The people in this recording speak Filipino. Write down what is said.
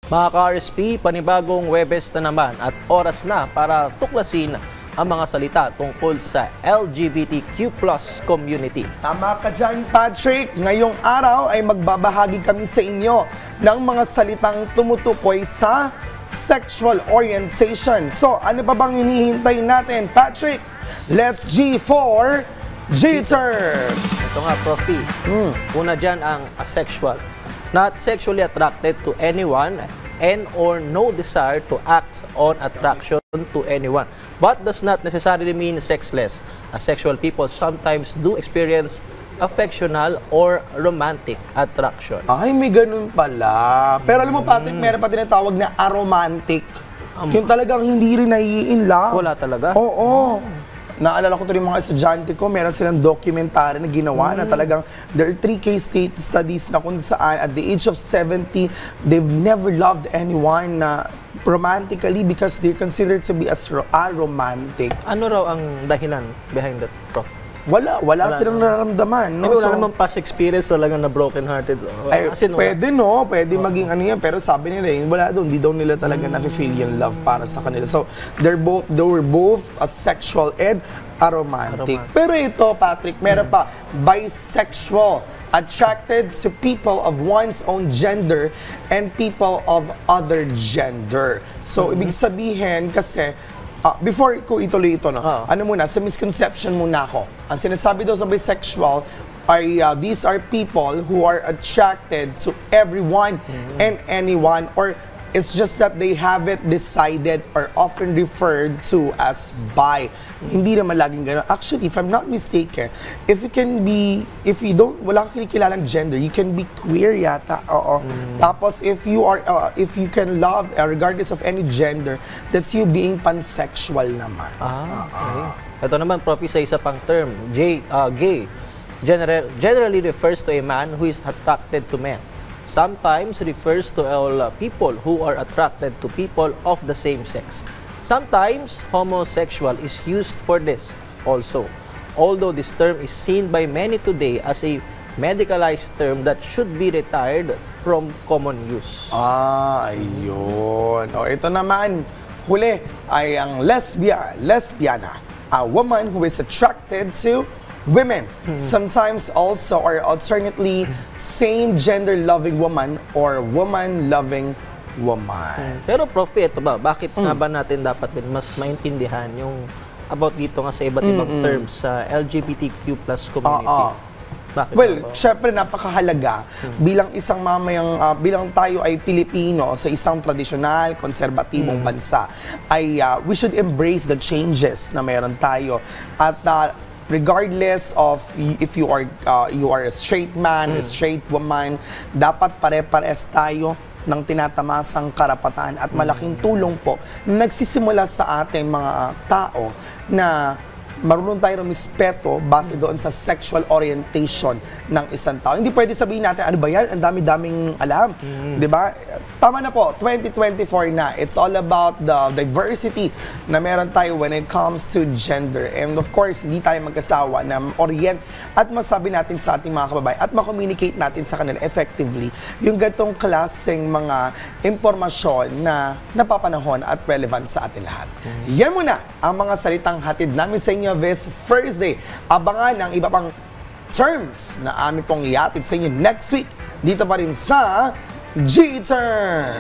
Mga ka-RSP, panibagong Webes na naman at oras na para tuklasin ang mga salita tungkol sa LGBTQ+ community. Tama ka dyan, Patrick. Ngayong araw ay magbabahagi kami sa inyo ng mga salitang tumutukoy sa sexual orientation. So, ano pa bang hinihintay natin, Patrick? Let's G for G-Terms! Ito nga, Profi. Una dyan ang asexual. Not sexually attracted to anyone and or no desire to act on attraction to anyone, but does not necessarily mean sexless. Asexual people sometimes do experience affectional or romantic attraction. Ay, may ganun pala. Pero alam mo, Patrick, meron pa tinatawag na aromantic. Yung talagang hindi rin nai-in love. Wala talaga? Oo. Naalala ko ito yung mga estudyante ko, meron silang documentary na ginawa na talagang there are 3 case studies na kung saan at the age of 70, they've never loved anyone na romantically because they're considered to be as aromantic. Ano raw ang dahilan behind that, Prof? Wala silang nararamdaman. No? Wala naman past experience talaga na broken-hearted. Ay, pwede no, pwede maging ano yan, pero sabi nila, wala doon, hindi daw nila talaga na-feel yung love para sa kanila. So, they were both asexual and aromantic. Pero ito, Patrick, meron pa, bisexual, attracted to people of one's own gender and people of other gender. So, ibig sabihin kasi, before ko ituloy ito, no? Ano muna, sa misconception muna ako. Ang sinasabi daw sa bisexual ay these are people who are attracted to everyone and anyone, or it's just that they haven't decided or often referred to as bi. Hindi naman laging gano'n. Actually, if I'm not mistaken, if you don't, wala kang kilalang gender, you can be queer yata. Oo. Tapos, if you can love, regardless of any gender, that's you being pansexual naman. Okay. Ito naman, Prof, sa isa pang term, gay, generally refers to a man who is attracted to men. Sometimes refers to all people who are attracted to people of the same sex. Sometimes homosexual is used for this also, although this term is seen by many today as a medicalized term that should be retired from common use. Ayun. O, ito naman, huli ay ang lesbiana, a woman who is attracted to women, sometimes also or alternately same gender loving woman or woman loving woman. Pero Prof, ito ba, bakit nga ba natin dapat din mas maintindihan yung about dito nga sa iba't ibang terms sa LGBTQ+ community? Bakit Well, syempre napakahalaga bilang isang bilang tayo ay Pilipino sa isang tradisyonal, konserbatibong bansa, ay we should embrace the changes na meron tayo. At regardless of if you are a straight man, a straight woman, dapat pare-pares tayo ng tinatamasang karapatan at malaking tulong po na nagsisimula sa ating mga tao na marunong tayo respeto base doon sa sexual orientation ng isang tao. Hindi pwede sabihin natin, ano ba yan? Ang dami-daming alam. Diba? Tama na po, 2024 na. It's all about the diversity na meron tayo when it comes to gender. And of course, hindi tayo magkasawa na orient at masabi natin sa ating mga kababayan at ma-communicate natin sa kanila effectively yung gatong klaseng mga impormasyon na napapanahon at relevant sa atin lahat. Yan muna ang mga salitang hatid namin sa inyo this Thursday. Abangan ang iba pang terms na amin pong ihatid sa inyo next week. Dito pa rin sa G-Terms!